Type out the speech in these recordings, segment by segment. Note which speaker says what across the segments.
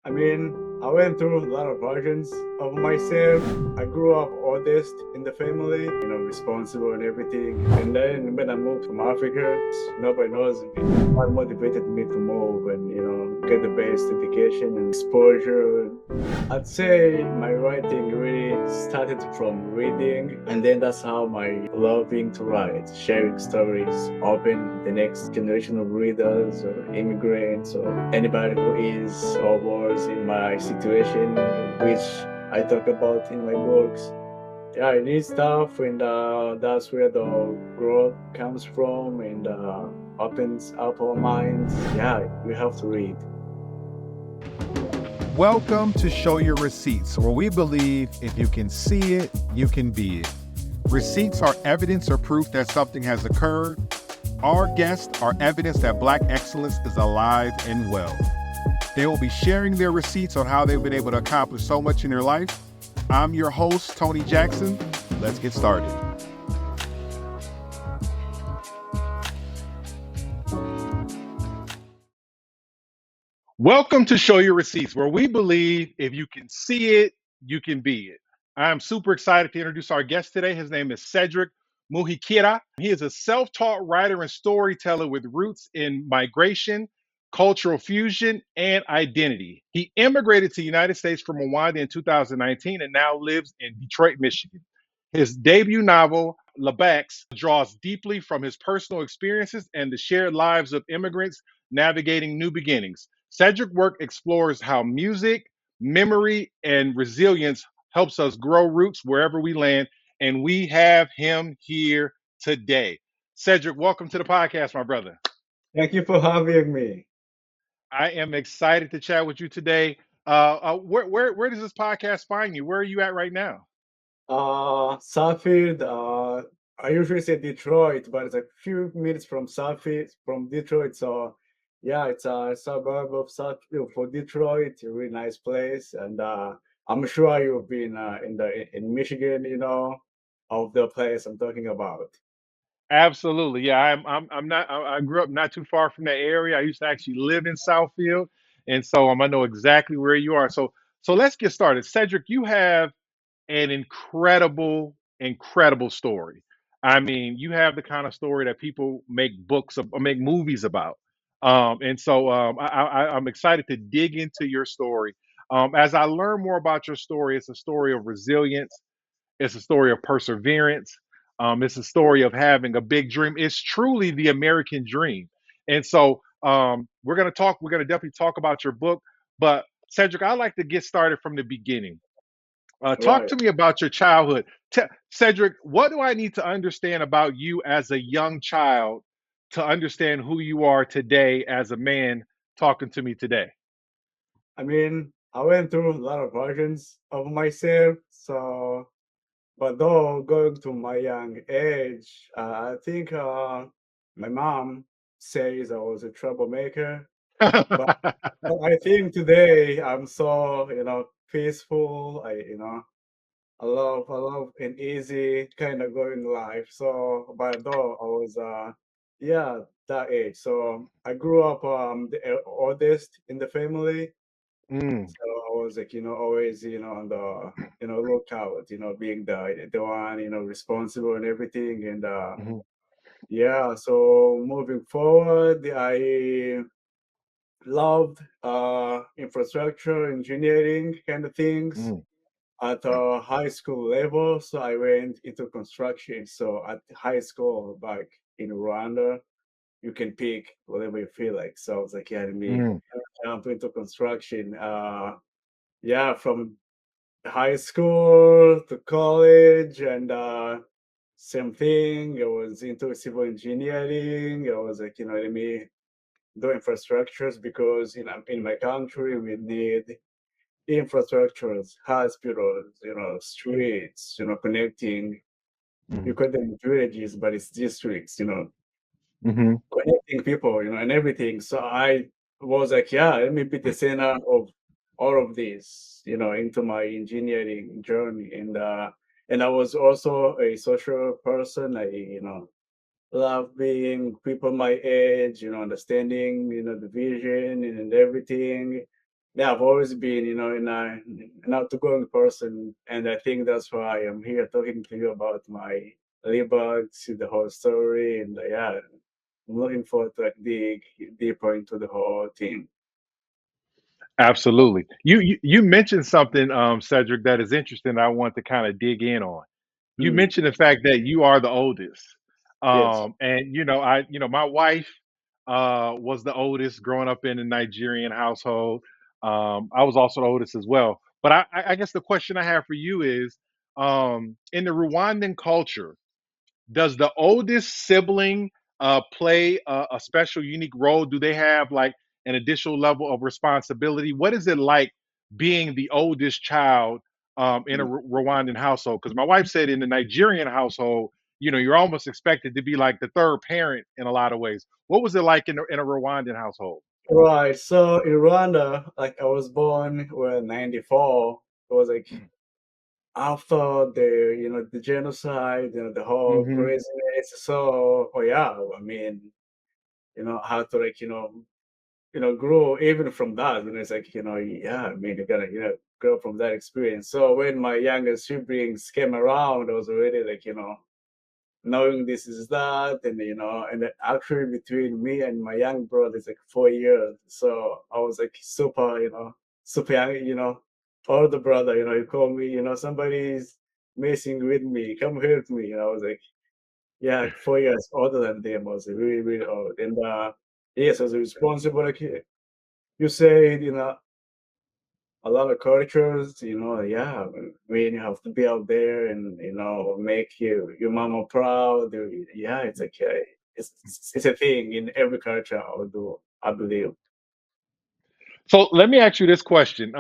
Speaker 1: I mean, I went through a lot of versions of myself. I grew up oldest in the family, responsible and everything. And then when I moved from Africa, nobody knows me. What motivated me to move and, get the best education and exposure. I'd say my writing really started from reading, and then that's how my loving to write, sharing stories, open the next generation of readers or immigrants or anybody who is or was in my situation, which I talk about in my books. Yeah, I need stuff, and that's where the growth comes from, and opens up our minds. Yeah, we have to read.
Speaker 2: Welcome to Show Your Receipts, where we believe if you can see it, you can be it. Receipts are evidence or proof that something has occurred. Our guests are evidence that Black excellence is alive and well. They will be sharing their receipts on how they've been able to accomplish so much in their life. I'm your host, Tony Jackson. Let's get started. Welcome to Show Your Receipts, where we believe if you can see it, you can be it. I'm super excited to introduce our guest today. His name is Cedric Muhikira. He is a self taught writer and storyteller with roots in migration, cultural fusion, and identity. He immigrated to the United States from Rwanda in 2019 and now lives in Detroit, Michigan. His debut novel, Libaax, draws deeply from his personal experiences and the shared lives of immigrants navigating new beginnings. Cedric work explores how music, memory, and resilience helps us grow roots wherever we land, and we have him here today. Cedric, welcome to the podcast, my brother.
Speaker 1: Thank you for having me.
Speaker 2: I am excited to chat with you today. Where does this podcast find you? Where are you at right now?
Speaker 1: Suffield, I usually say Detroit, but it's a few minutes from Suffield, from Detroit. So, yeah, it's a suburb of Suffield for Detroit, a really nice place. And I'm sure you've been in Michigan, of the place I'm talking about.
Speaker 2: Absolutely, yeah. I'm not. I grew up not too far from that area. I used to actually live in Southfield, and so I know exactly where you are. So let's get started. Cedric, you have an incredible story. I mean, you have the kind of story that people make books of, or make movies about. I'm excited to dig into your story. As I learn more about your story, it's a story of resilience. It's a story of perseverance. It's a story of having a big dream. It's truly the American dream. And so we're going to talk. We're going to definitely talk about your book. But Cedric, I'd like to get started from the beginning. Talk
Speaker 1: Right.
Speaker 2: to me about your childhood. Cedric, what do I need to understand about you as a young child to understand who you are today as a man talking to me today?
Speaker 1: I mean, I went through a lot of versions of myself. So, but though going to my young age, I think my mom says I was a troublemaker. But, but I think today I'm so, peaceful. I love an easy kind of going life. So, but though I was, yeah, that age. So I grew up the oldest in the family.
Speaker 2: Mm,
Speaker 1: So I was like, always, on the, lookout, being the one, responsible and everything. And
Speaker 2: mhm,
Speaker 1: yeah, so moving forward, I loved infrastructure, engineering kind of things
Speaker 2: mm,
Speaker 1: at a high school level. So I went into construction. So at high school back in Rwanda, you can pick whatever you feel like. So I was like, yeah, let me
Speaker 2: mm,
Speaker 1: jump into construction. Yeah, from high school to college, and same thing. I was into civil engineering. I was like, let me do infrastructures because in my country we need infrastructures, hospitals, streets, connecting. You
Speaker 2: mm,
Speaker 1: call them villages, but it's districts,
Speaker 2: mhm,
Speaker 1: connecting people, and everything. So I was like, yeah, let me be the center of all of this, into my engineering journey. And I was also a social person. I, love being people my age, understanding, the vision and everything. yeah, I've always been, an outgoing person, and I think that's why I'm here talking to you about my Libaax, the whole story, and yeah, I'm looking forward to like dig deeper into the whole thing.
Speaker 2: Absolutely. You mentioned something, Cedric, that is interesting. I want to kind of dig in on. You
Speaker 1: Hmm.
Speaker 2: mentioned the fact that you are the oldest,
Speaker 1: Yes.
Speaker 2: and my wife was the oldest growing up in a Nigerian household. I was also the oldest as well. But I guess the question I have for you is, in the Rwandan culture, does the oldest sibling play a special, unique role? Do they have like an additional level of responsibility? What is it like being the oldest child in a Rwandan household? Because my wife said in the Nigerian household, you're almost expected to be like the third parent in a lot of ways. What was it like in a Rwandan household?
Speaker 1: Right. So in Rwanda, like I was born when 94. It was like after the genocide, the whole
Speaker 2: Hmm.
Speaker 1: craziness. So, oh yeah, I mean, how to like, grow even from that. It's like, yeah, I mean, you gotta, grow from that experience. So when my younger siblings came around, I was already like, knowing this is that, and and then actually between me and my young brother is like 4 years. So I was like super, super young, older brother, he called me, somebody's messing with me, come help me. And I was like, yeah, like 4 years older than them. I was really, really old. And yes, I was responsible. Like you said, a lot of cultures, yeah, when you have to be out there and make your mama proud. Yeah, it's like it's a thing in every culture. I believe.
Speaker 2: So let me ask you this question.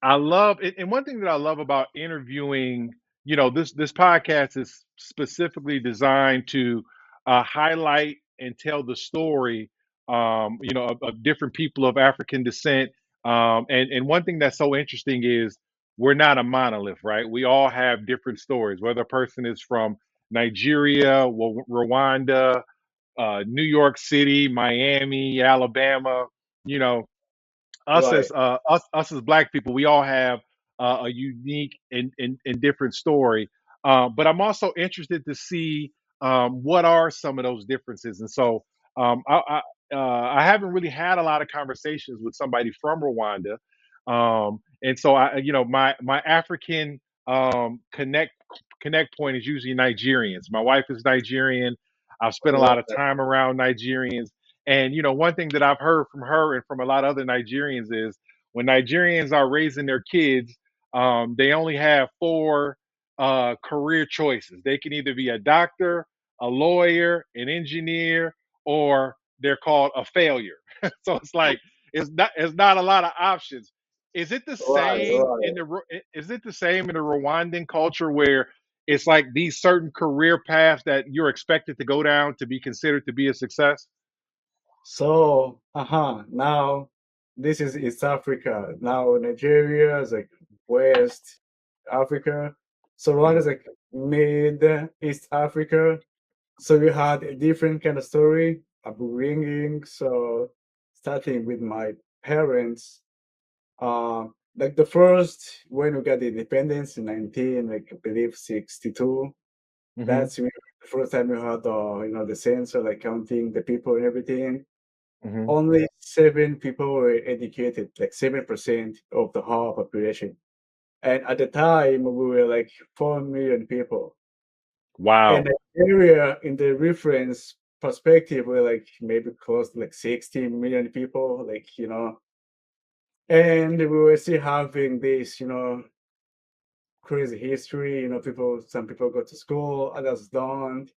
Speaker 2: I love it, and one thing that I love about interviewing, this podcast is specifically designed to highlight and tell the story, of different people of African descent. And one thing that's so interesting is we're not a monolith, right? We all have different stories, whether a person is from Nigeria, Rwanda, New York City, Miami, Alabama. You know,
Speaker 1: Right.
Speaker 2: us as black people, we all have a unique and different story. But I'm also interested to see what are some of those differences. And so I haven't really had a lot of conversations with somebody from Rwanda, and so my African connect point is usually Nigerians. My wife is Nigerian. I've spent a lot of
Speaker 1: Right.
Speaker 2: time around Nigerians. And one thing that I've heard from her and from a lot of other Nigerians is when Nigerians are raising their kids, they only have four career choices. They can either be a doctor, a lawyer, an engineer, or they're called a failure. So it's like it's not a lot of options. Is it the
Speaker 1: Right.
Speaker 2: same
Speaker 1: Right.
Speaker 2: is it the same in the Rwandan culture where it's like these certain career paths that you're expected to go down to be considered to be a success?
Speaker 1: So, now this is East Africa. Now Nigeria is like West Africa. So Rwanda is like mid East Africa. So we had a different kind of story upbringing. So starting with my parents, like the first when we got the independence in 19, like I believe 62.
Speaker 2: Hmm.
Speaker 1: That's when the first time we had the census, like counting the people and everything.
Speaker 2: Hmm.
Speaker 1: Only 7 people were educated, like 7% of the whole population. And at the time, we were like 4 million people. And
Speaker 2: Wow.
Speaker 1: the area in the reference perspective, we're like maybe close to like 60 million people, and we were still having this, crazy history. Some people go to school, others don't.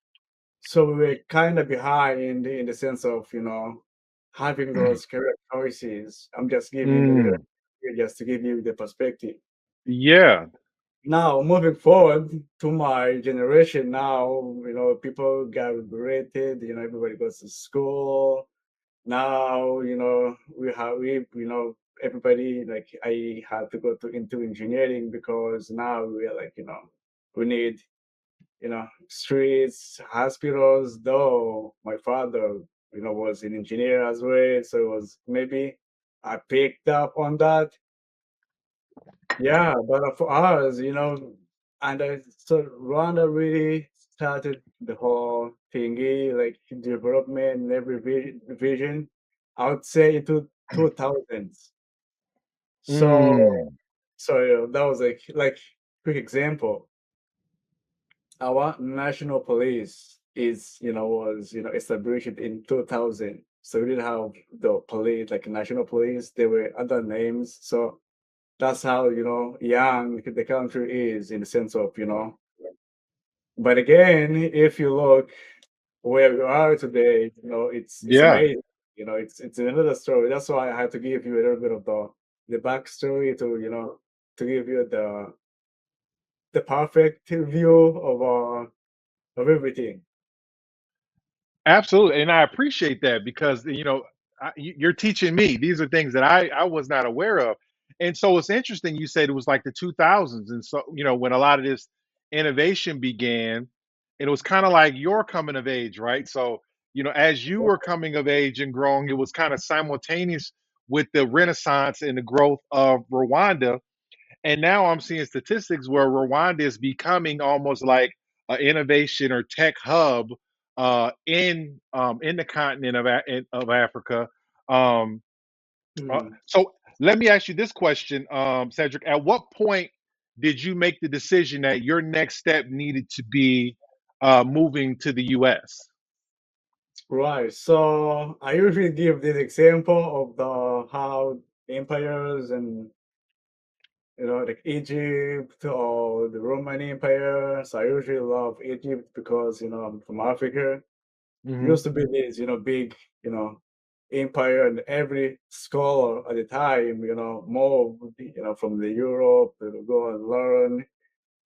Speaker 1: So we were kind of behind in the sense of, having those career choices. I'm just giving a little
Speaker 2: Mm,
Speaker 1: just to give you the perspective.
Speaker 2: yeah.
Speaker 1: Now, moving forward to my generation now, people got liberated, everybody goes to school. Now, everybody, like I had to go into engineering because now we're like, we need streets, hospitals, though my father, was an engineer as well. So it was maybe I picked up on that. Yeah, but for us, and I so Rwanda really started the whole thingy, like development and every vision, I would say into 2000s. So,
Speaker 2: Mm,
Speaker 1: that was like quick example. Our national police is, was, established in 2000. So we didn't have the police, like national police. There were other names. So that's how, young the country is in the sense of, but again, if you look where we are today, it's
Speaker 2: yeah,
Speaker 1: amazing. It's another story. That's why I had to give you a little bit of the backstory to, to give you the perfect view of everything.
Speaker 2: absolutely. And I appreciate that because, you're teaching me. These are things that I was not aware of. And so it's interesting you said it was like the 2000s. And so, when a lot of this innovation began, and it was kind of like your coming of age, right? So, as you were coming of age and growing, it was kind of simultaneous with the renaissance and the growth of Rwanda. And now I'm seeing statistics where Rwanda is becoming almost like an innovation or tech hub in the continent of Africa. Um,
Speaker 1: Mm.
Speaker 2: so let me ask you this question, Cedric. At what point did you make the decision that your next step needed to be moving to the U.S.?
Speaker 1: Right. So I usually give this example of the how empires and like Egypt or the Roman Empire. So I usually love Egypt because I'm from Africa.
Speaker 2: Hmm.
Speaker 1: Used to be this big you know empire, and every scholar at the time moved from the Europe to go and learn,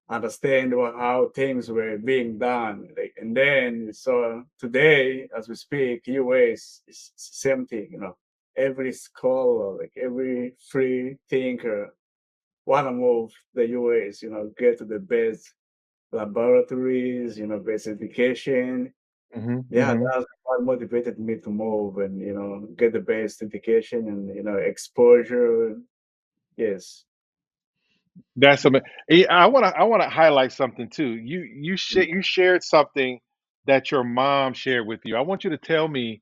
Speaker 1: understand how things were being done. Like, and then so today, as we speak, US is same thing. Every scholar, like every free thinker, wanna move the US. Get to the best laboratories. Best education.
Speaker 2: Hmm.
Speaker 1: Yeah,
Speaker 2: Hmm.
Speaker 1: that's what motivated me to move and get the best education and exposure. Yes.
Speaker 2: That's amazing. I want to highlight something too. You shared something that your mom shared with you. I want you to tell me,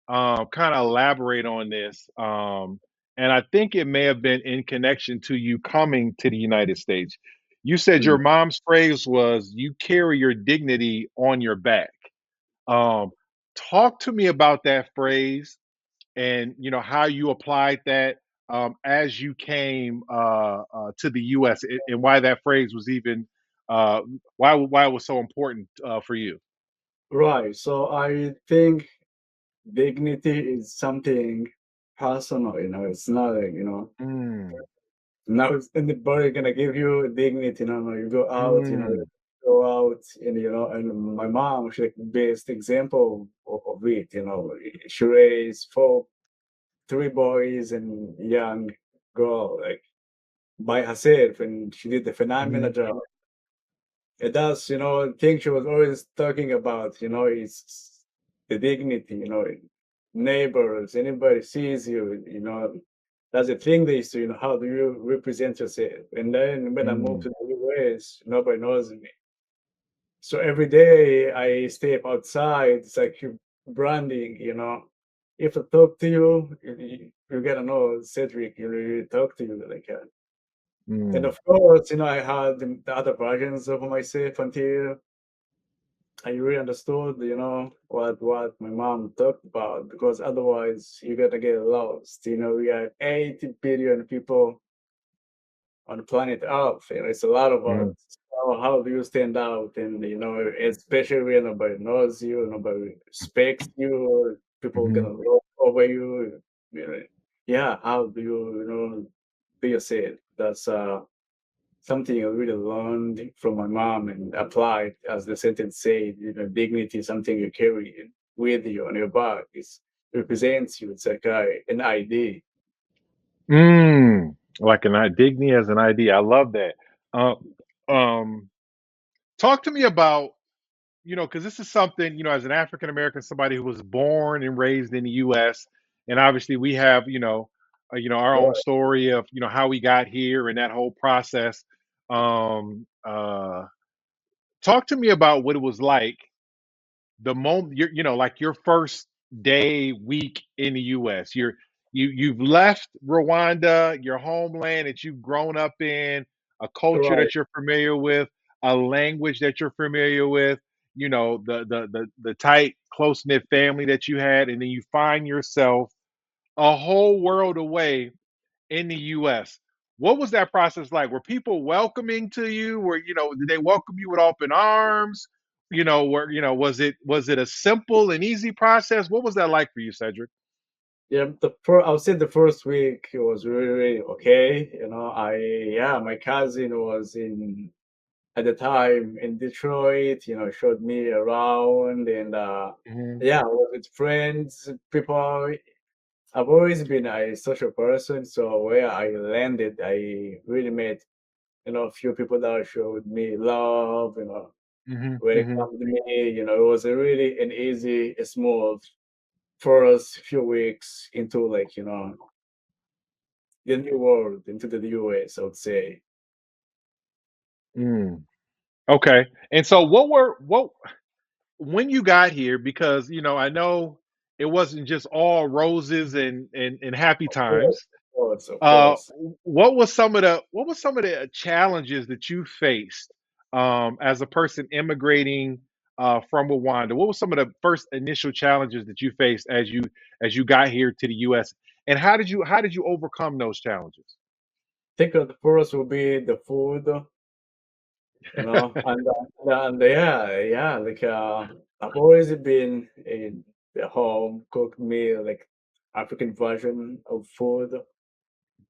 Speaker 2: kind of elaborate on this. And I think it may have been in connection to you coming to the United States. You said
Speaker 1: Mm.
Speaker 2: your mom's phrase was, "You carry your dignity on your back." Um, Talk to me about that phrase and how you applied that as you came to the U.S. And why that phrase was even why it was so important for you.
Speaker 1: Right. So I think dignity is something personal. It's not like,
Speaker 2: Mm,
Speaker 1: now it's anybody gonna give you dignity. No, you go out,
Speaker 2: mm,
Speaker 1: go out, and and my mom, she's like the best example of it. She raised three boys and young girl like by herself, and she did a phenomenal
Speaker 2: mhm,
Speaker 1: job. It does, thing she was always talking about, is the dignity, neighbors, anybody sees you, that's the thing they used to, how do you represent yourself? And then when I moved
Speaker 2: mm,
Speaker 1: to the US, nobody knows me. So every day I step outside, it's like you branding, If I talk to you, you gotta know Cedric, you talk to you like that. And
Speaker 2: mm,
Speaker 1: of course, I had the other versions of myself until I really understood, what my mom talked about, because otherwise you're gonna get lost. We are 80 billion people on the planet Earth. It's a lot of us.
Speaker 2: mm,
Speaker 1: So how do you stand out? And especially when nobody knows you, nobody respects you, people
Speaker 2: mhm,
Speaker 1: gonna walk over you. You know, yeah, how do you be yourself? That's something I really learned from my mom and applied, as the sentence said, dignity is something you carry with you on your back. It represents you. It's like an ID.
Speaker 2: mm. Like dignity as an idea. I love that. Uh, um, Talk to me about because this is something, as an African American, somebody who was born and raised in the U.S., and obviously we have, our own
Speaker 1: Right.
Speaker 2: story of how we got here and that whole process. Um, uh, Talk to me about what it was like the moment like your first day, week in the US. You've left Rwanda, your homeland that you've grown up in, a culture
Speaker 1: Right.
Speaker 2: that you're familiar with, a language that you're familiar with, the tight, close-knit family that you had, and then you find yourself a whole world away in the US. What was that process like? Were people welcoming to you? Did they welcome you with open arms? Was it a simple and easy process? What was that like for you, Cedric?
Speaker 1: Yeah, I would say the first week it was really, really okay. Yeah, my cousin was in at the time in Detroit, showed me around and
Speaker 2: Hmm.
Speaker 1: yeah, I was with friends, people. I've always been a social person, so where I landed, I really met, a few people that showed me love,
Speaker 2: Hmm.
Speaker 1: when it
Speaker 2: Hmm.
Speaker 1: comes to me, it was a really an easy, a smooth first few weeks into like, the new world, into the US, I would say.
Speaker 2: Mm. Okay. And so what when you got here, because I know it wasn't just all roses and happy
Speaker 1: Of course,
Speaker 2: times.
Speaker 1: of course, of course.
Speaker 2: What was some of the challenges that you faced as a person immigrating from Rwanda? What were some of the first initial challenges that you faced as you got here to the U.S. And how did you overcome those challenges?
Speaker 1: Think of the first will be the food, and yeah, yeah, like I've always been in the home cooked meal, like African version of food.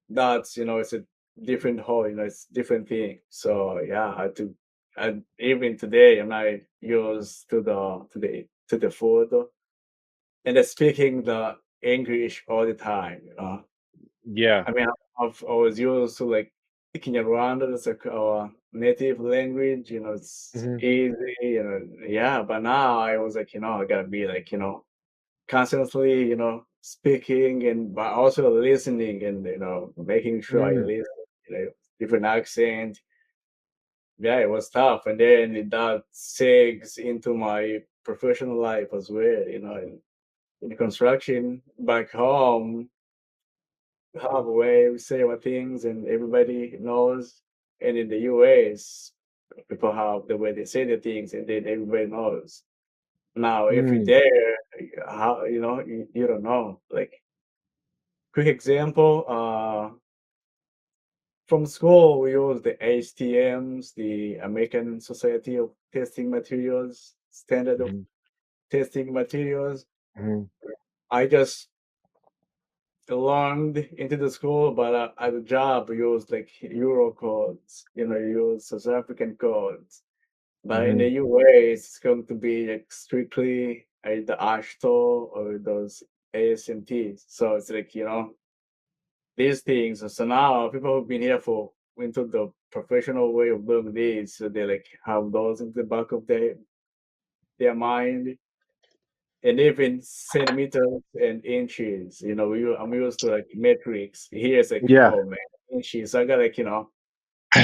Speaker 1: That's it's a different whole, it's different thing. So yeah, and even today I'm not used to the food and then speaking the English all the time.
Speaker 2: Yeah.
Speaker 1: I mean, I was used to like speaking around as like our native language, it's
Speaker 2: Hmm.
Speaker 1: easy, yeah. But now I was like, I gotta be like, constantly, speaking and but also listening and making sure I
Speaker 2: Mm,
Speaker 1: listen, different accent. Yeah, it was tough, and then that segs into my professional life as well. In construction back home, have a way we say our things, and everybody knows. And in the US, people have the way they say the things, and then everybody knows. Now, if you're
Speaker 2: mm,
Speaker 1: there, how you don't know, like quick example, from school, we use the HTMs, the American Society of Testing Materials, Standard of
Speaker 2: mhm,
Speaker 1: Testing Materials.
Speaker 2: mhm,
Speaker 1: I just learned into the school, but at the job, we use like Euro codes, use South African codes. But in the
Speaker 2: mhm.
Speaker 1: US, it's going to be like strictly the ASHTO or those ASMTs. So it's like, these things. So now people who've been here for into the professional way of doing this, so they like have those in the back of their mind, and even centimeters and inches. I'm used to like metrics. Here it's like,
Speaker 2: Yeah.
Speaker 1: oh man, inches. So I got like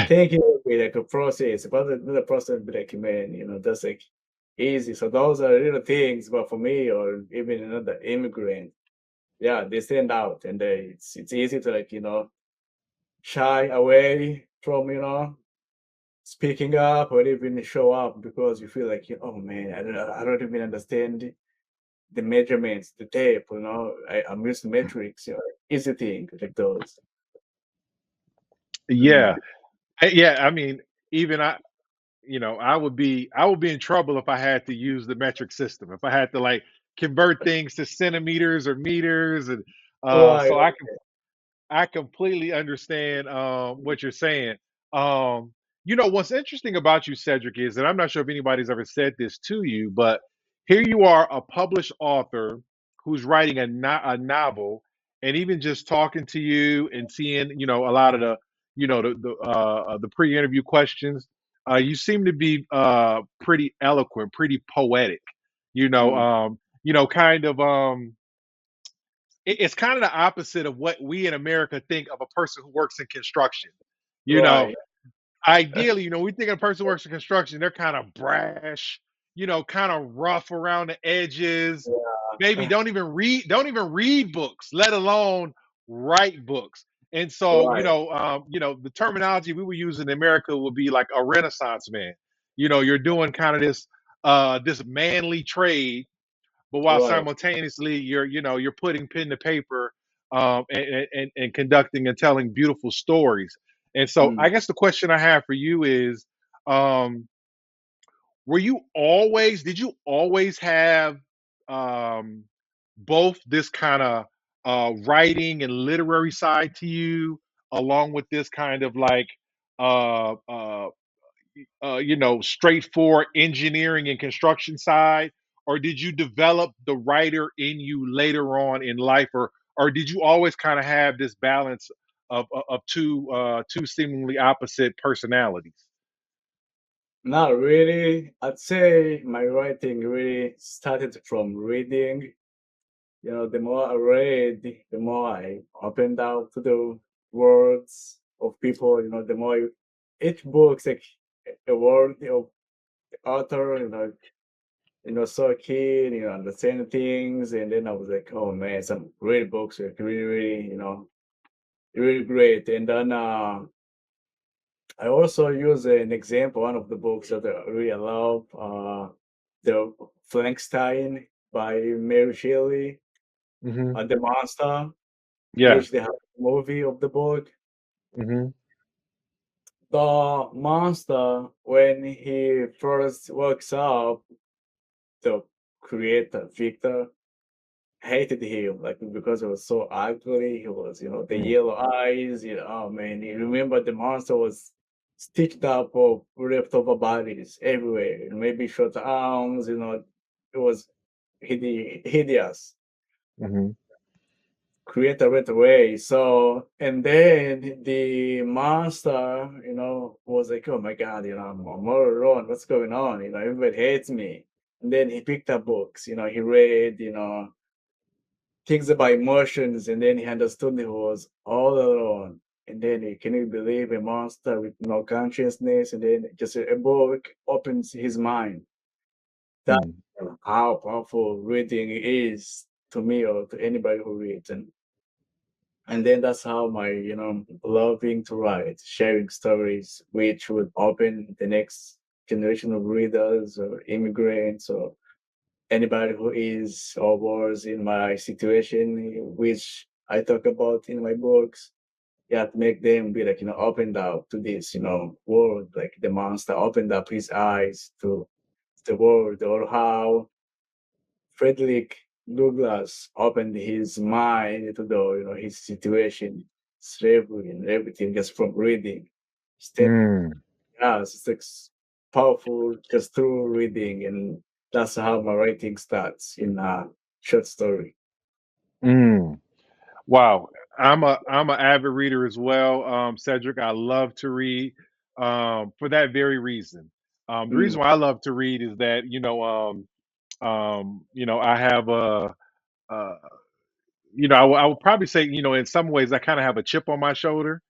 Speaker 1: think it would be like a process, but the process be like man, that's like easy. So those are little things, but for me or even another immigrant, yeah, they stand out, and it's easy to like shy away from speaking up or even show up because you feel like oh man, I don't even understand the measurements, the tape. I'm used to metrics, easy thing like those.
Speaker 2: Yeah.
Speaker 1: Mm.
Speaker 2: Yeah. I mean, even I would be in trouble if I had to use the metric system. If I had to like convert things to centimeters or meters, and
Speaker 1: Right.
Speaker 2: so I completely understand what you're saying. What's interesting about you, Cedric, is, and I'm not sure if anybody's ever said this to you, but here you are, a published author who's writing a novel, and even just talking to you and seeing, a lot of the pre-interview questions, you seem to be pretty eloquent, pretty poetic.
Speaker 1: Mm.
Speaker 2: Kind of it's kind of the opposite of what we in America think of a person who works in construction. You know,
Speaker 1: Right.
Speaker 2: ideally, we think of a person who works in construction, they're kind of brash, kind of rough around the edges, maybe
Speaker 1: Yeah.
Speaker 2: don't even read books, let alone write books. And so,
Speaker 1: Right.
Speaker 2: the terminology we would use in America would be like a renaissance man. You're doing kind of this manly trade, but while
Speaker 1: Right.
Speaker 2: simultaneously you're putting pen to paper, and conducting and telling beautiful stories. And so
Speaker 1: Mm.
Speaker 2: I guess the question I have for you is, um, did you always have, um, both this kind of writing and literary side to you, along with this kind of like uh, uh, straightforward engineering and construction side, or did you develop the writer in you later on in life, or did you always kind of have this balance of two seemingly opposite personalities?
Speaker 1: Not really. I'd say my writing really started from reading. The more I read, the more I opened out to the words of people. The more each book's like a word of the author. So keen. Understand things, and then I was like, oh man, some great books, like really, really, really great. And then I also use an example, one of the books that I really love, the Frankenstein by Mary Shelley,
Speaker 2: Hmm.
Speaker 1: The Monster,
Speaker 2: Yeah.
Speaker 1: which they have a movie of the book.
Speaker 2: Hmm.
Speaker 1: The monster, when he first wakes up, the creator, Victor, hated him, like, because he was so ugly. He was, the yellow eyes, oh man, you remember the monster was stitched up of leftover bodies everywhere, and maybe short arms, it was hideous.
Speaker 2: Hmm.
Speaker 1: Creator went away. So, and then the monster, was like, oh my God, I'm all alone. What's going on? Everybody hates me. And then he picked up books, he read, things about emotions, and then he understood he was all alone. And then can you believe a monster with no consciousness? And then just a book opens his mind. That's
Speaker 2: Hmm.
Speaker 1: how powerful reading is to me or to anybody who reads. And then that's how my, loving to write, sharing stories, which would open the next generation of readers or immigrants or anybody who is or was in my situation, which I talk about in my books. Yeah, to make them be like, opened up to this, world, like the monster opened up his eyes to the world, or how Frederick Douglass opened his mind to the, his situation, slavery and everything, just from reading. Step,
Speaker 2: Mm,
Speaker 1: yeah, it's like powerful just through reading, and that's how my writing starts in a short story.
Speaker 2: mm. Wow, I'm an avid reader as well, Cedric. I love to read, for that very reason. The
Speaker 1: Mm,
Speaker 2: reason why I love to read is that I have uh, I would probably say, in some ways, I kind of have a chip on my shoulder,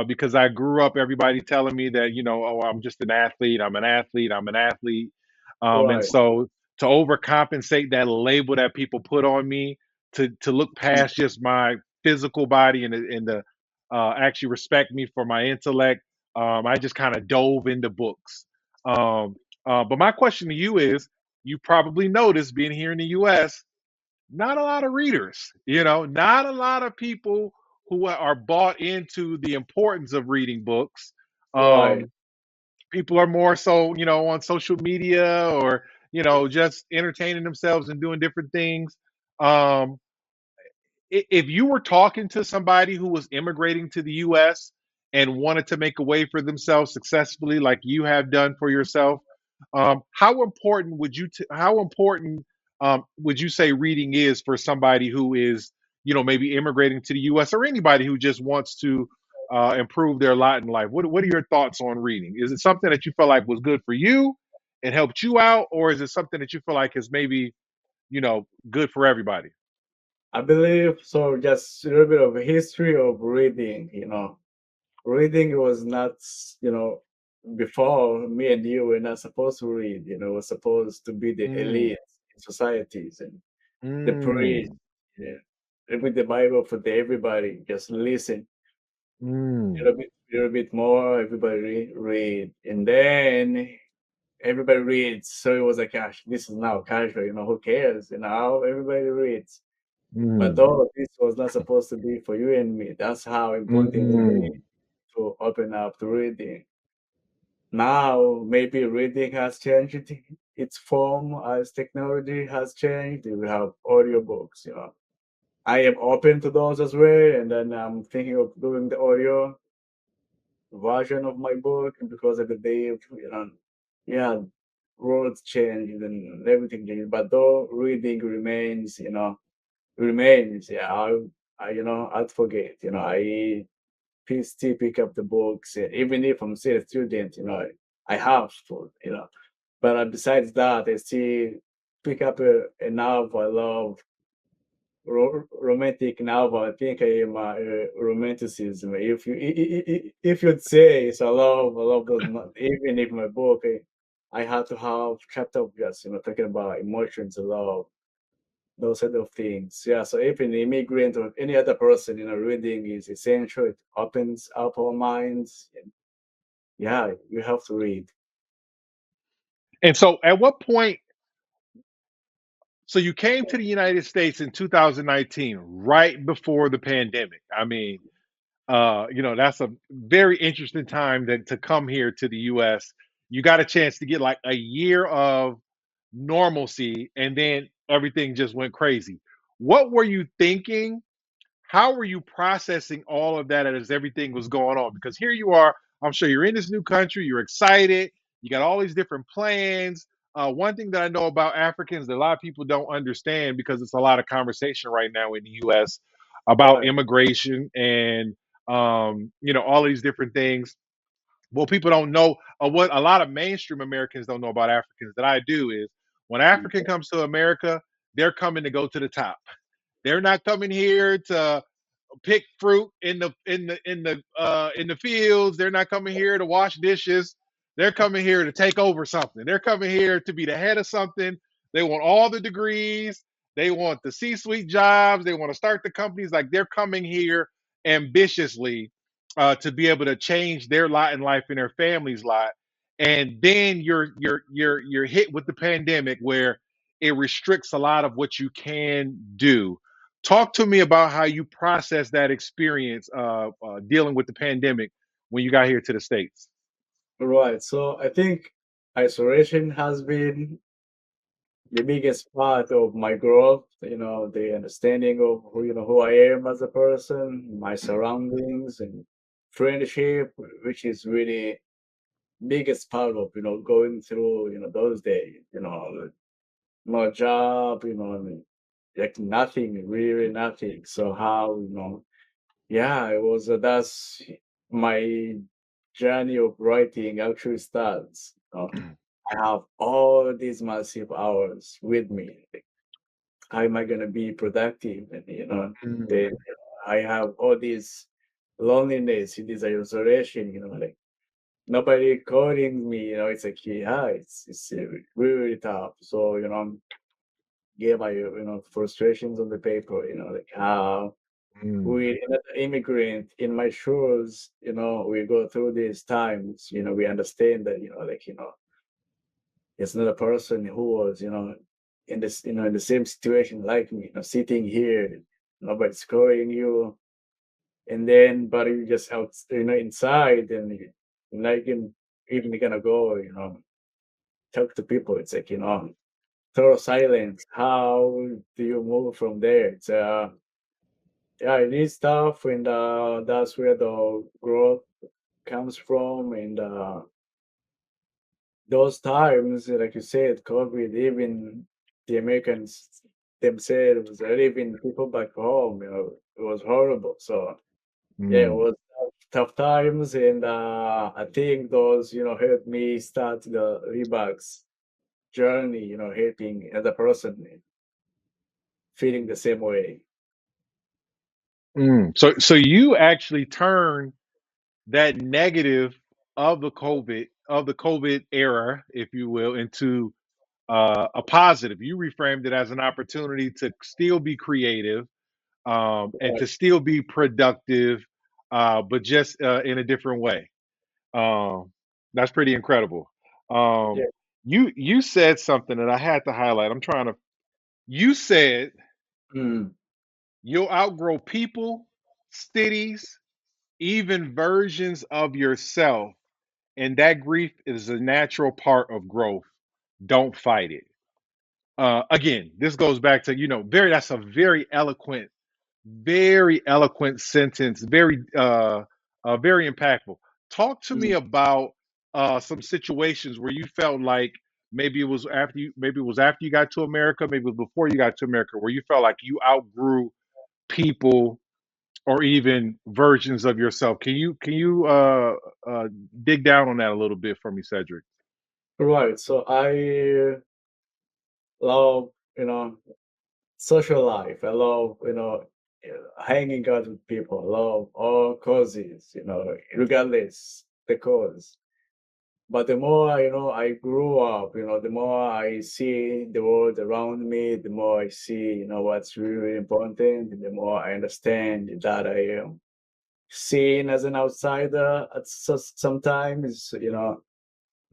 Speaker 2: because I grew up everybody telling me that, oh, I'm just an athlete, I'm an athlete, I'm an athlete. And
Speaker 1: right.
Speaker 2: so to overcompensate that label that people put on me, to look
Speaker 1: Mm,
Speaker 2: past just my physical body and to actually respect me for my intellect, I just kind of dove into books. Um, but my question to you is, you probably noticed being here in the US, not a lot of readers, not a lot of people who are bought into the importance of reading books.
Speaker 1: right.
Speaker 2: Um, People are more so, on social media, or, just entertaining themselves and doing different things. Um, if you were talking to somebody who was immigrating to the US and wanted to make a way for themselves successfully, like you have done for yourself, how important would you say reading is for somebody who is, maybe immigrating to the US, or anybody who just wants to improve their lot in life? What are your thoughts on reading? Is it something that you feel like was good for you and helped you out, or is it something that you feel like is maybe, good for everybody?
Speaker 1: I believe so. Just a little bit of a history of reading. Reading was not, you know, before me and you were not supposed to read. We're supposed to be the
Speaker 2: Mm,
Speaker 1: elite in societies and the priest.
Speaker 2: mm,
Speaker 1: Yeah, read the Bible for everybody. Just listen
Speaker 2: mm,
Speaker 1: a little bit more. Everybody read, and then everybody reads. So it was like, gosh, this is now casual. Who cares? Now everybody reads. But
Speaker 2: mm,
Speaker 1: though this was not supposed to be for you and me, that's how important it is really
Speaker 2: mm,
Speaker 1: to open up to reading. Now, maybe reading has changed its form as technology has changed. We have audiobooks. I am open to those as well, and then I'm thinking of doing the audio version of my book because of the day, yeah, words change and everything changes. But though reading remains, yeah, I'd forget, still pick up the books, even if I'm still a student, I have to. But besides that, I still pick up a novel I love, romantic novel. I think I am romanticism. If you'd say it's I love those. Even if my book, I had to have chapter of just talking about emotions, love, those sort of things. Yeah. So if an immigrant or any other person, reading is essential. It opens up our minds. And yeah, you have to read.
Speaker 2: and so at what point, so you came to the United States in 2019, right before the pandemic. I mean, that's a very interesting time to come here to the US. You got a chance to get like a year of normalcy, and then everything just went crazy. What were you thinking? How were you processing all of that as everything was going on? Because here you are, I'm sure you're in this new country, you're excited, you got all these different plans. One thing that I know about Africans that a lot of people don't understand, because it's a lot of conversation right now in the US about
Speaker 1: Right.
Speaker 2: immigration and all of these different things. Well, people don't know, what a lot of mainstream Americans don't know about Africans that I do is, when African comes to America, they're coming to go to the top. They're not coming here to pick fruit in the fields. They're not coming here to wash dishes. They're coming here to take over something. They're coming here to be the head of something. They want all the degrees. They want the C-suite jobs. They want to start the companies. Like, they're coming here ambitiously to be able to change their lot in life and their family's lot. And then you're hit with the pandemic, where it restricts a lot of what you can do. Talk to me about how you process that experience dealing with the pandemic when you got here to the States.
Speaker 1: Right. So I think isolation has been the biggest part of my growth, the understanding of who I am as a person, my surroundings and friendship, which is really biggest part of, going through, those days, no job, like nothing, really nothing. So how, yeah, it was that's my journey of writing actually starts. I have all these massive hours with me. How am I gonna be productive? And then
Speaker 2: Mm,
Speaker 1: I have all this loneliness, this isolation. Like nobody calling me. It's like yeah, it's really, really tough. So get my frustrations on the paper. Like how
Speaker 2: mm,
Speaker 1: we another immigrant in my shoes. We go through these times. We understand that like it's not a person who was, in the same situation like me, sitting here, nobody's calling you, and then, but you just out, inside, and you're not even gonna go, talk to people. It's like, total silence. How do you move from there? Yeah, it is tough, and that's where the growth comes from, and those times, like you said, COVID, even the Americans themselves, or even people back home, it was horrible. So yeah, it
Speaker 2: mm,
Speaker 1: was tough times, and I think those, helped me start the Libaax journey. Helping other person feeling the same way.
Speaker 2: So you actually turn that negative of the COVID era, if you will, into a positive. You reframed it as an opportunity to still be creative, and
Speaker 1: Right.
Speaker 2: to still be productive, but just in a different way. Um, that's pretty incredible.
Speaker 1: Yeah.
Speaker 2: Um, you said something that I had to highlight. I'm trying to. You said
Speaker 1: Mm.
Speaker 2: you'll outgrow people, cities, even versions of yourself, and that grief is a natural part of growth. Don't fight it. Again, this goes back to very. That's a very eloquent sentence. Very impactful. Talk to me
Speaker 1: Mm.
Speaker 2: about some situations where you felt like maybe it was after you got to America, maybe it was before you got to America, where you felt like you outgrew people or even versions of yourself. Can you uh, dig down on that a little bit for me, Cedric?
Speaker 1: Right. So I love, social life. I love, hanging out with people. I love all causes, regardless the cause. But the more, I grew up, the more I see the world around me, the more I see, what's really important, the more I understand that I am seen as an outsider at sometimes,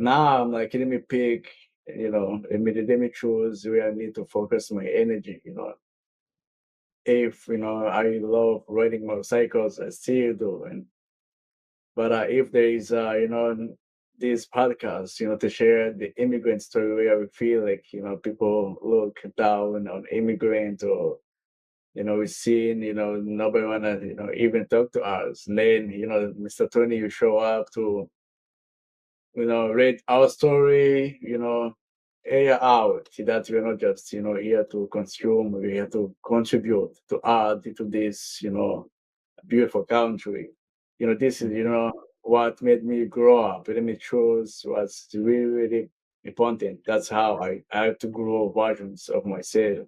Speaker 1: now I'm like, let me pick, let me choose where I need to focus my energy, if, I love riding motorcycles, I still do. But if there is, this podcast, to share the immigrant story where we feel like, people look down on immigrant or, we seen, nobody wanna, even talk to us. And then, Mr. Tony, you show up to, read our story, air out that we're not just, here to consume, we're here to contribute, to add to this, beautiful country. This is, what made me grow up. Let me choose what's really, really important. That's how I have to grow versions of myself.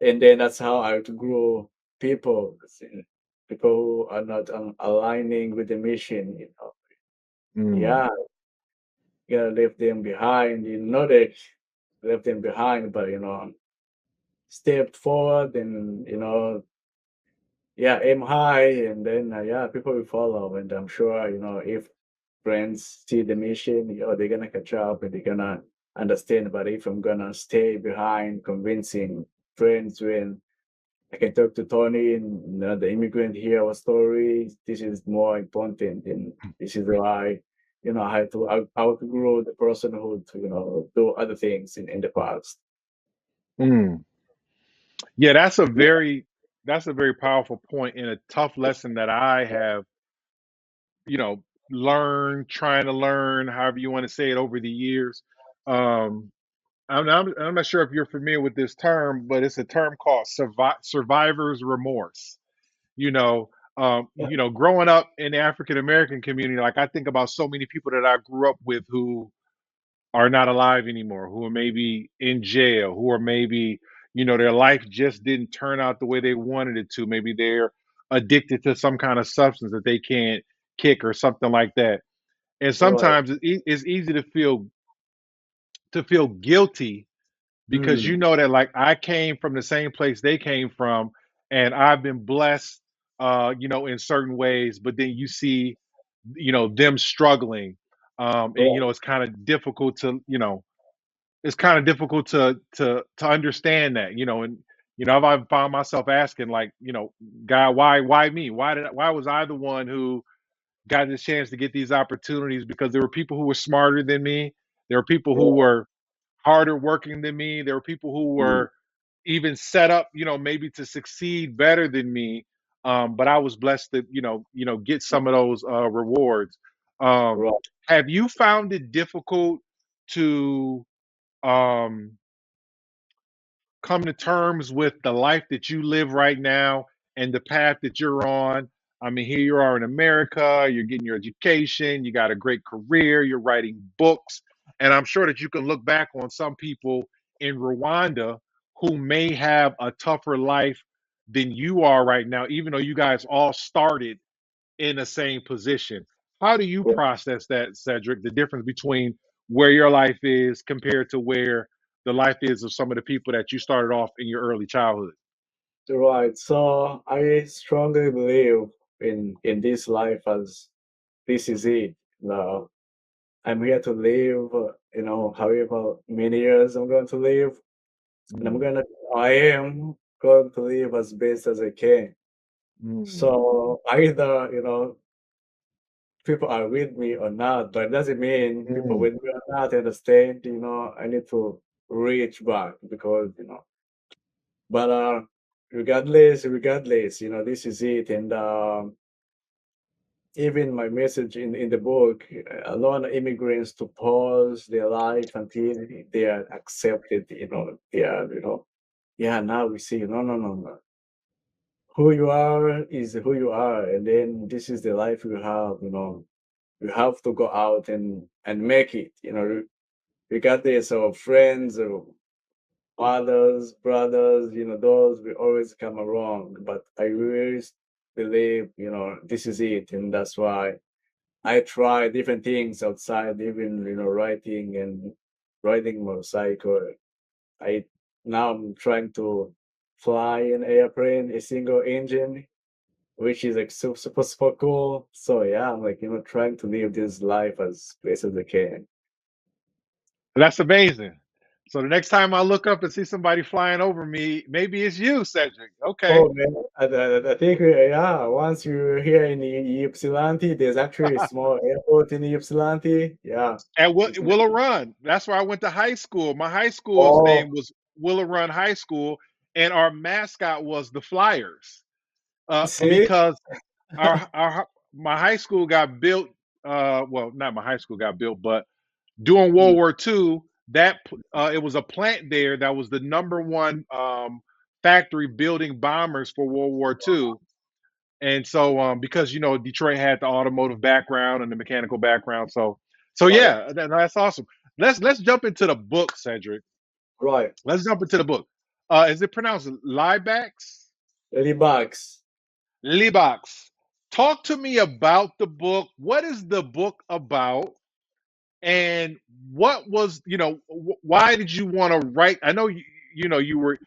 Speaker 1: And then that's how I have to grow people. People who are not aligning with the mission,
Speaker 2: Mm,
Speaker 1: Yeah, you gotta leave them behind. You know they left them behind, but stepped forward and yeah, aim high, and then yeah, people will follow. And I'm sure if friends see the mission, they're gonna catch up and they're gonna understand. But if I'm gonna stay behind, convincing friends when I can talk to Tony and the immigrant hear our story, this is more important, and this is why I had to outgrow the personhood to do other things in the past.
Speaker 2: mm. Yeah,
Speaker 1: Yeah,
Speaker 2: that's a very powerful point and a tough lesson that I have, you know, learned, trying to learn, however you want to say it over the years. Um, I'm not sure if you're familiar with this term, but it's a term called survivor's remorse. You know,
Speaker 1: yeah,
Speaker 2: growing up in the African American community, like I think about so many people that I grew up with who are not alive anymore, who are maybe in jail, who are maybe, their life just didn't turn out the way they wanted it to. Maybe they're addicted to some kind of substance that they can't kick or something like that. And
Speaker 1: right.
Speaker 2: sometimes it's easy to feel guilty because you
Speaker 1: Mm,
Speaker 2: know that like I came from the same place they came from, and I've been blessed, in certain ways. But then you see, them struggling, and
Speaker 1: right.
Speaker 2: it's kind of difficult to, to understand that, and I've found myself asking, like, God, why me? Why was I the one who got this chance to get these opportunities? Because there were people who were smarter than me. There were people who
Speaker 1: Right.
Speaker 2: were harder working than me. There were people who
Speaker 1: Mm,
Speaker 2: were even set up, maybe to succeed better than me. But I was blessed to, get some of those rewards. Um,
Speaker 1: right.
Speaker 2: have you found it difficult to um, come to terms with the life that you live right now and the path that you're on? I mean, here you are in America, you're getting your education, you got a great career, you're writing books, and I'm sure that you can look back on some people in Rwanda who may have a tougher life than you are right now, even though you guys all started in the same position. How do you process that, Cedric? The difference between where your life is compared to where the life is of some of the people that you started off in your early childhood?
Speaker 1: Right. So I strongly believe in this life as this is it. Now I'm here to live, however many years I'm going to live, and
Speaker 2: Mm,
Speaker 1: I am going to live as best as I can.
Speaker 2: mm,
Speaker 1: So either, people are with me or not, but it doesn't mean people
Speaker 2: mm.
Speaker 1: with me or not understand, I need to reach back because, but regardless, this is it. And even my message in the book, allow immigrants to pause their life until they are accepted, they are, yeah, now we see, no, no, no, no. Who you are is who you are, and then this is the life you have, you have to go out and make it, regardless of friends or fathers, brothers, those will always come along. But I really believe, this is it. And that's why I try different things outside, even, riding motorcycle. I now I'm trying to fly an airplane, a single engine, which is like super cool. So yeah, I'm like, trying to live this life as best as I can.
Speaker 2: That's amazing. So the next time I look up and see somebody flying over me, maybe it's you, Cedric. Okay.
Speaker 1: Oh man, I think yeah. Once you're here in Ypsilanti, there's actually a small airport in Ypsilanti. Yeah,
Speaker 2: At
Speaker 1: it's nice.
Speaker 2: Willow Run. That's where I went to high school. My high school's
Speaker 1: Oh,
Speaker 2: name was Willow Run High School, and our mascot was the Flyers.
Speaker 1: see,
Speaker 2: Because our my high school got built. Well, not my high school got built, but during
Speaker 1: Mm,
Speaker 2: World War II, that it was a plant there that was the number one factory building bombers for World War II. And so, because Detroit had the automotive background and the mechanical background, so
Speaker 1: right,
Speaker 2: yeah, that's awesome. Let's jump into the book, Cedric.
Speaker 1: right.
Speaker 2: Let's jump into the book. Is it pronounced Libaax?
Speaker 1: Libaax.
Speaker 2: Libaax. Talk to me about the book. What is the book about? And what was why did you want to write? I know you were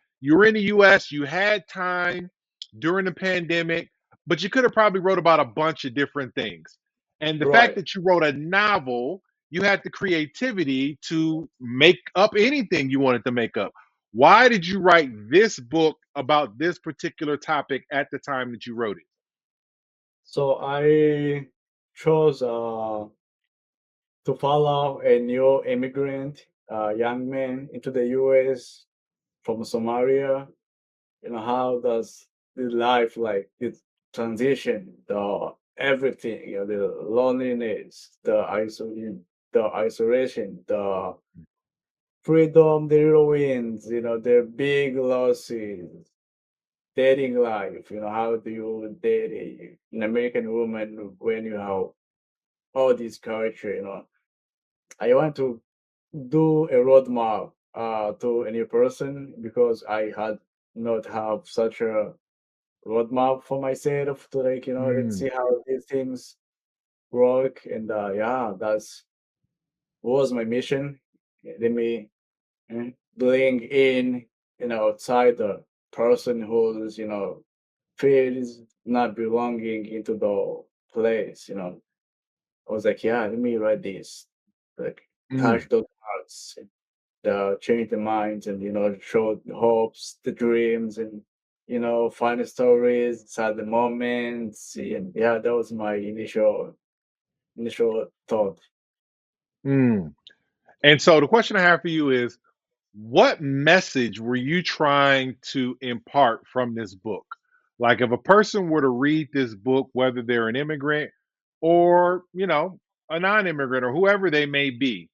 Speaker 2: in the US, you had time during the pandemic, but you could have probably wrote about a bunch of different things. And the fact
Speaker 1: Right.
Speaker 2: that you wrote a novel, you had the creativity to make up anything you wanted to make up. Why did you write this book about this particular topic at the time that you wrote it?
Speaker 1: So I chose to follow a new immigrant, young man into the U.S. from Somalia. How does the life like this transition, the everything, the loneliness, the isolation, the freedom, the ruins, the big losses, dating life, how do you date an American woman when you have all this culture, I want to do a roadmap to a new person because I had not have such a roadmap for myself to like, let's
Speaker 2: Mm,
Speaker 1: see how these things work. And yeah, that's was my mission. Let me bring in, outsider person who's, feels not belonging into the place. I was like, yeah, let me write this, like
Speaker 2: mm,
Speaker 1: touch those hearts, change the minds, and show the hopes, the dreams, and funny stories, sad moments. And yeah, that was my initial thought.
Speaker 2: mm. And so the question I have for you is, what message were you trying to impart from this book? Like, if a person were to read this book, whether they're an immigrant or, a non immigrant or whoever they may be,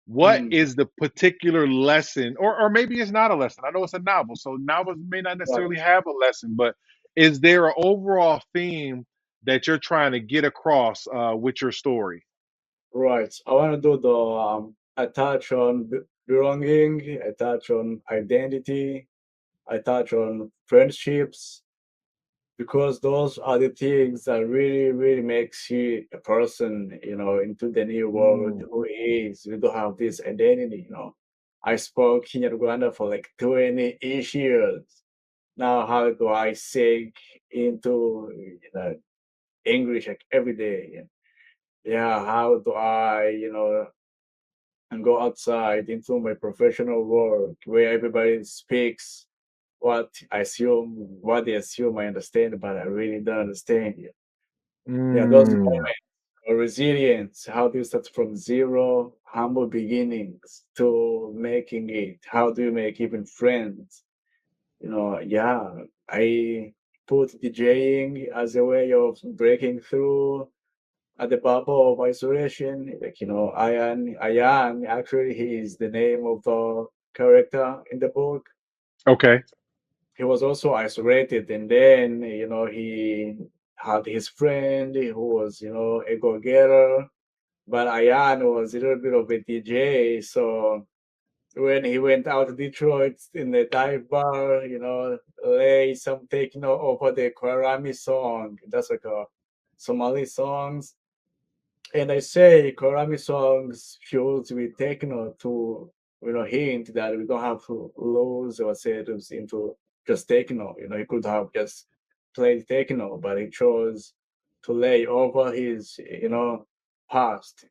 Speaker 2: what
Speaker 1: Mm,
Speaker 2: is the particular lesson? Or maybe it's not a lesson. I know it's a novel, so novels may not
Speaker 1: right,
Speaker 2: necessarily have a lesson, but is there an overall theme that you're trying to get across with your story?
Speaker 1: right. I want to do the I touch on belonging, I touch on identity, I touch on friendships. because those are the things that really, really makes you a person, into the new world
Speaker 2: Mm.
Speaker 1: who is. You don't have this identity. I spoke Kinyarwanda for like 20-ish years. Now, how do I sink into English like every day? Yeah, how do I, and go outside into my professional work where everybody speaks what they assume I understand, but I really don't understand. Yeah, those
Speaker 2: Mm.
Speaker 1: moments of resilience. How do you start from zero, humble beginnings to making it? How do you make even friends? Yeah, I put DJing as a way of breaking through at the bubble of isolation. Like, Ayan, actually, he is the name of the character in the book.
Speaker 2: Okay.
Speaker 1: He was also isolated, and then, he had his friend who was, a go-getter, but Ayan was a little bit of a DJ. So when he went out to Detroit in the dive bar, lay some techno over the Kwarami song. That's like a Somali songs. And I say Korami songs fused with techno to, hint that we don't have to lose ourselves into just techno. He could have just played techno, but he chose to lay over his, past.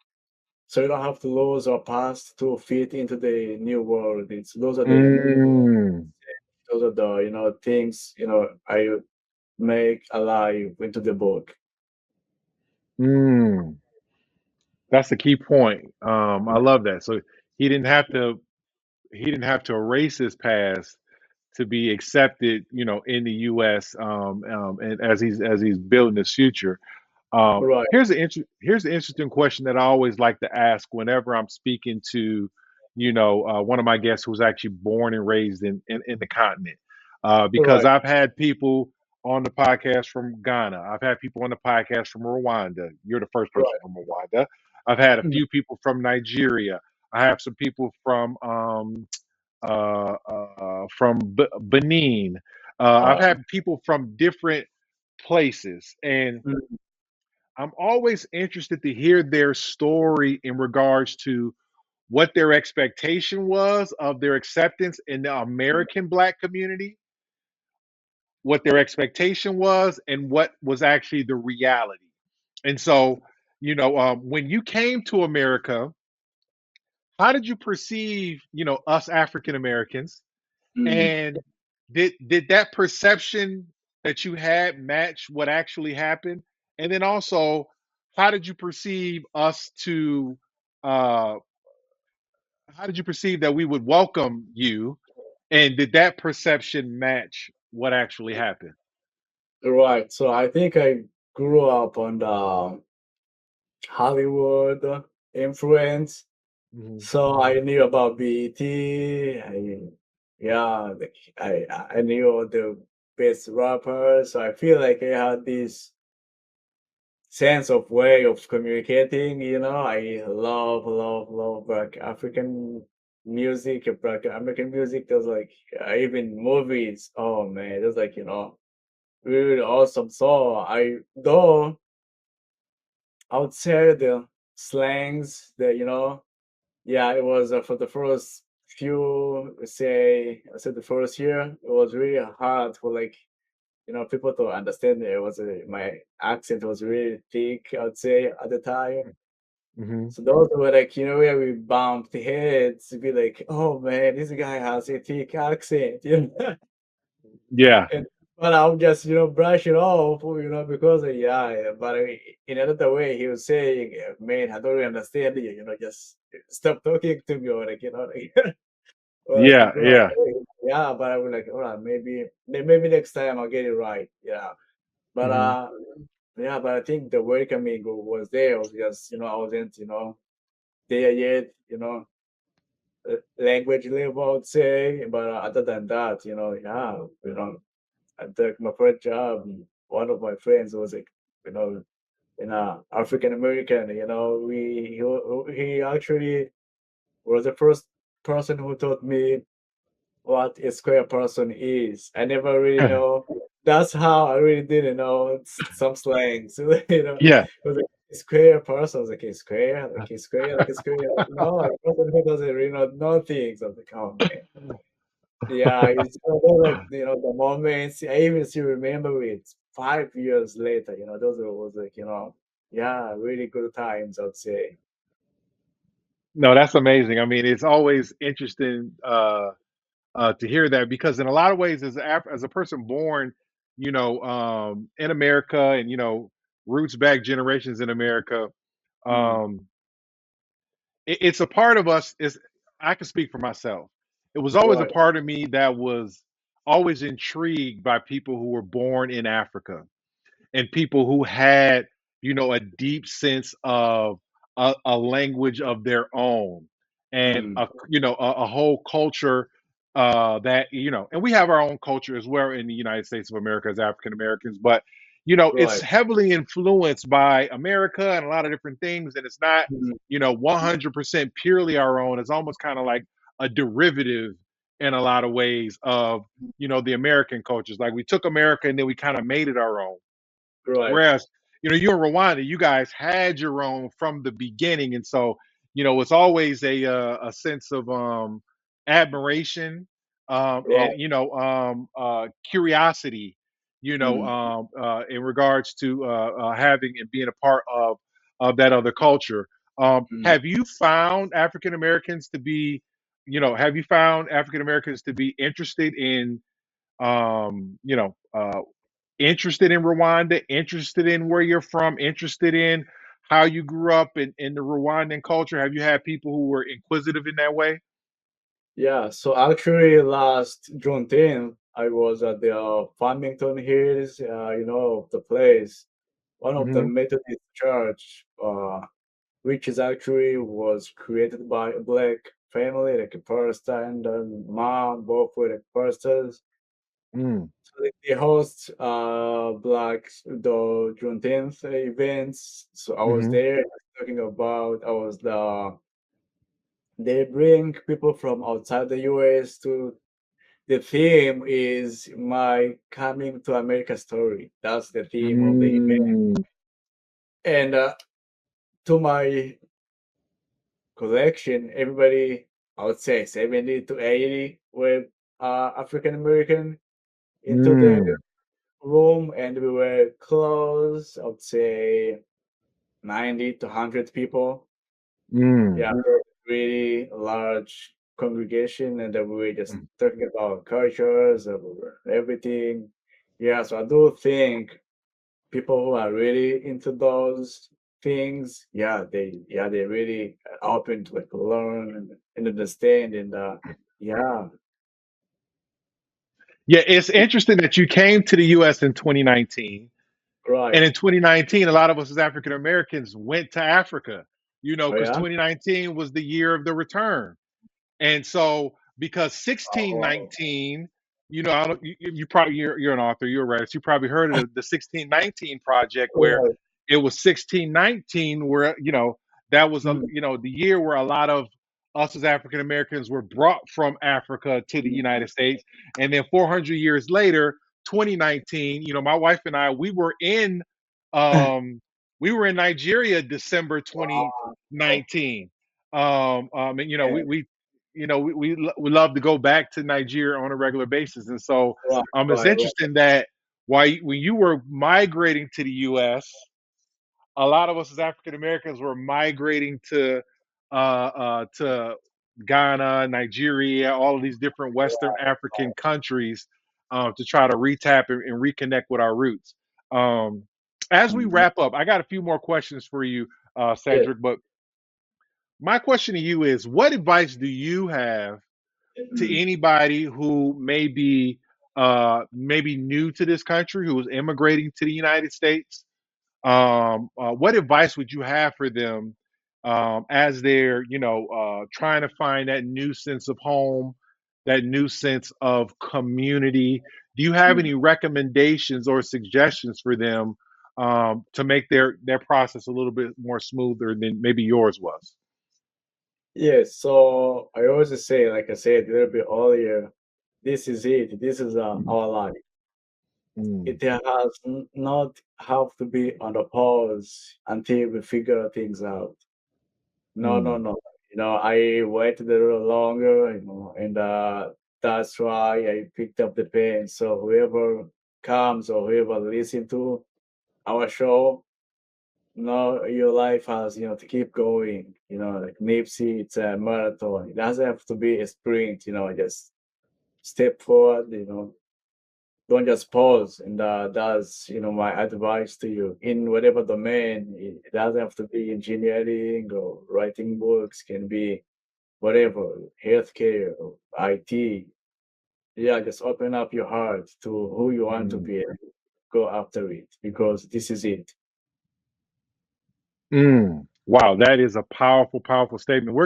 Speaker 1: So you don't have to lose our past to fit into the new world. It's
Speaker 2: Mm.
Speaker 1: those are the things I make alive into the book.
Speaker 2: Mm. That's the key point. I love that. So he didn't have to he didn't have to erase his past to be accepted, in the U.S. And as he's building his future.
Speaker 1: Right,
Speaker 2: Here's an interesting question that I always like to ask whenever I'm speaking to, one of my guests who's actually born and raised in the continent. Because
Speaker 1: right,
Speaker 2: I've had people on the podcast from Ghana. I've had people on the podcast from Rwanda. You're the first person
Speaker 1: right.
Speaker 2: from Rwanda. I've had a
Speaker 1: Mm.
Speaker 2: few people from Nigeria. I have some people from Benin. I've
Speaker 1: Uh,
Speaker 2: had people from different places, and
Speaker 1: mm,
Speaker 2: I'm always interested to hear their story in regards to what their expectation was of their acceptance in the American Black community, what their expectation was, and what was actually the reality. And so, when you came to America, how did you perceive, us African Americans?
Speaker 1: mm.
Speaker 2: And did that perception that you had match what actually happened? And then also, how did you perceive us to uh how did you perceive that we would welcome you? And did that perception match what actually happened?
Speaker 1: Right. So I think I grew up on the Hollywood influence.
Speaker 2: Mhm.
Speaker 1: So I knew about BET. Yeah, I knew all the best rappers. So I feel like I had this sense of way of communicating. I love Black African music, Black American music. There's like even movies. Oh man, there's like really awesome. So I would say the slangs that yeah, it was for the first few, say, I said the first year, it was really hard for like people to understand it. It was my accent was really thick, I would say at the time.
Speaker 2: Mhm.
Speaker 1: So those were like where we bumped heads to be like, oh man, this guy has a thick accent,
Speaker 2: Yeah.
Speaker 1: And but I'll just brush it off, because yeah. But in another way, he was saying, "Man, I don't really understand you. Just stop talking to me," or like or like,
Speaker 2: Yeah.
Speaker 1: bro,
Speaker 2: Yeah.
Speaker 1: yeah. But I was like, all right, maybe next time I'll get it right. Yeah. But
Speaker 2: Mhm.
Speaker 1: yeah. But I think the welcoming was there. It was just I wasn't there yet. Language level, I would say. But other than that, yeah, I took my first job. One of my friends was like, you know, African American. He actually was the first person who taught me what a square person is. I never really know. that's how I really didn't know some slangs.
Speaker 2: Yeah.
Speaker 1: It was like a square person. I was like a square, like a square, like a square. Like, no, a person who doesn't really know things. I was like, oh man. Yeah, it's like the moments. I even still remember it 5 years later. Those was like yeah, really good times. I'd say.
Speaker 2: No, that's amazing. I mean, it's always interesting to hear that because in a lot of ways, as a person born, in America and roots back generations in America,
Speaker 1: Mm,
Speaker 2: um, it's a part of us. Is I can speak for myself. It was always a
Speaker 1: right.
Speaker 2: part of me that was always intrigued by people who were born in Africa and people who had, a deep sense of a language of their own and
Speaker 1: Mm,
Speaker 2: a whole culture that and we have our own culture as well in the United States of America as African Americans, but it's
Speaker 1: right.
Speaker 2: heavily influenced by America and a lot of different things, and it's not
Speaker 1: Mm,
Speaker 2: 100% purely our own. It's almost kind of like a derivative in a lot of ways of the American cultures. Like we took America and then we kind of made it our own.
Speaker 1: right.
Speaker 2: Whereas, you in Rwanda, you guys had your own from the beginning, and so it's always a sense of admiration and
Speaker 1: Right.
Speaker 2: curiosity,
Speaker 1: Mm,
Speaker 2: in regards to having and being a part of that other culture.
Speaker 1: mm.
Speaker 2: Have you found African Americans to be, have you found African Americans to be interested in um, you know, uh, interested in Rwanda, interested in where you're from, interested in how you grew up in the Rwandan culture? Have you had people who were inquisitive in that way?
Speaker 1: Yeah. So actually, last June 10th, I was at the Farmington Hills. The place, one of the
Speaker 2: Hmm.
Speaker 1: Methodist church, which is actually was created by a black family, like a pastor and a mom, both were like pastors.
Speaker 2: Mm,
Speaker 1: So they host Black the Juneteenth events. So I was
Speaker 2: hmm.
Speaker 1: there talking about I was the they bring people from outside the US to the theme is my coming to America story. That's the theme of the event.
Speaker 2: Mm,
Speaker 1: And to my collection, everybody, I would say 70 to 80 were African American into the
Speaker 2: mm,
Speaker 1: room, and we were close, I would say 90 to 100 people.
Speaker 2: mm,
Speaker 1: Yeah, really large congregation, and then we were just
Speaker 2: mm.
Speaker 1: talking about cultures, everything. Yeah, so I do think people who are really into those things, they really are open to like learn and understand, and yeah,
Speaker 2: Yeah, it's interesting that you came to the US in 2019. And
Speaker 1: right.
Speaker 2: in 2019, a lot of us as African Americans went to Africa,
Speaker 1: Oh
Speaker 2: because
Speaker 1: yeah.
Speaker 2: 2019 was the year of the return. And so, because
Speaker 1: Oh,
Speaker 2: 1619, I don't, you probably you're an author, you're a writer, so you probably heard of the 1619 project, where
Speaker 1: right.
Speaker 2: it was 1619, where that was
Speaker 1: Mm,
Speaker 2: the year where a lot of us as African Americans were brought from Africa to the
Speaker 1: mm,
Speaker 2: United States, and then 400 years later, 2019, my wife and I, um we were in Nigeria December
Speaker 1: wow.
Speaker 2: 2019. And
Speaker 1: Yeah,
Speaker 2: we love to go back to Nigeria on a regular basis, and so
Speaker 1: right,
Speaker 2: it's
Speaker 1: right, right.
Speaker 2: interesting that why when you were migrating to the U.S., a lot of us as African Americans were migrating to Ghana, Nigeria, all of these different Western African countries to try to retap and reconnect with our roots. Um, as we
Speaker 1: Mhm.
Speaker 2: wrap up, I got a few more questions for you,
Speaker 1: Yeah.
Speaker 2: Cedric. But my question to you is, what advice do you have to
Speaker 1: Mm.
Speaker 2: anybody who may be maybe new to this country, who is immigrating to the United States? What advice would you have for them as they're trying to find that new sense of home, that new sense of community? Do you have
Speaker 1: Mm.
Speaker 2: any recommendations or suggestions for them to make their process a little bit more smoother than maybe yours was?
Speaker 1: Yes, so I always say, like I said a little bit earlier, this is it. This is our life.
Speaker 2: Mm,
Speaker 1: It has not have to be on a pause until we figure things out. No, no,
Speaker 2: mm,
Speaker 1: no. I waited a little longer, and that's why I picked up the pen. So whoever comes or whoever listen to our show, your life has, to keep going. Like Nipsey, it's a marathon. It doesn't have to be a sprint, just step forward, don't just pause. And that's, my advice to you in whatever domain. It doesn't have to be engineering or writing books, can be whatever, healthcare, or IT. Yeah, just open up your heart to who you want to
Speaker 2: mm,
Speaker 1: be and go after it because this is it.
Speaker 2: mm. Wow, that is a powerful, powerful statement.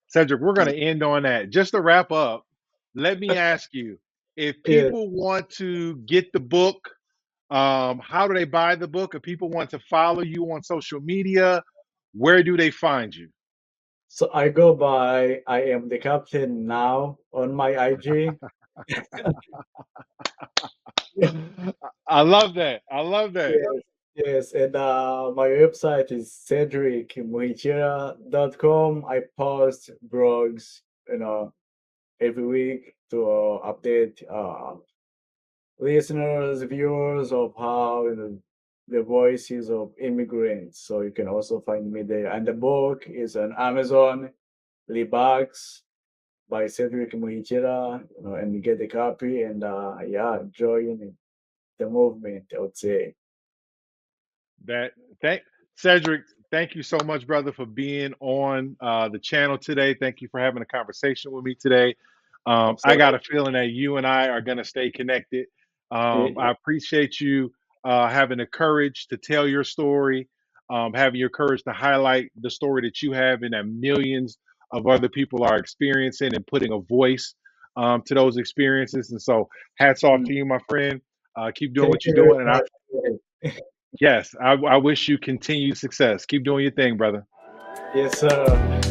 Speaker 2: Cedric, we're gonna end on that. Just to wrap up, let me ask you, if
Speaker 1: Yeah.
Speaker 2: people want to get the book, how do they buy the book? If people want to follow you on social media, where do they find you?
Speaker 1: So I go by I am the captain now on my IG.
Speaker 2: I love that. I love that.
Speaker 1: Yes, yes, and my website is cedricmuhikira.com. I post blogs, every week to update listeners, viewers of how the voices of immigrants. So you can also find me there. And the book is on Amazon, Libaax by Cedric Muhikira, and you get a copy and yeah, join the movement, I would say.
Speaker 2: That thank Cedric, thank you so much, brother, for being on the channel today. Thank you for having a conversation with me today. I got
Speaker 1: Absolutely.
Speaker 2: a feeling that you and I are going to stay connected.
Speaker 1: Yeah,
Speaker 2: I appreciate you having the courage to tell your story, having your courage to highlight the story that you have and that millions of other people are experiencing and putting a voice to those experiences. And so, hats off
Speaker 1: mm,
Speaker 2: to you, my friend. Keep doing
Speaker 1: thank
Speaker 2: what you're
Speaker 1: you very
Speaker 2: doing, and
Speaker 1: much.
Speaker 2: yes, I wish you continued success. Keep doing your thing, brother.
Speaker 1: Yes, sir.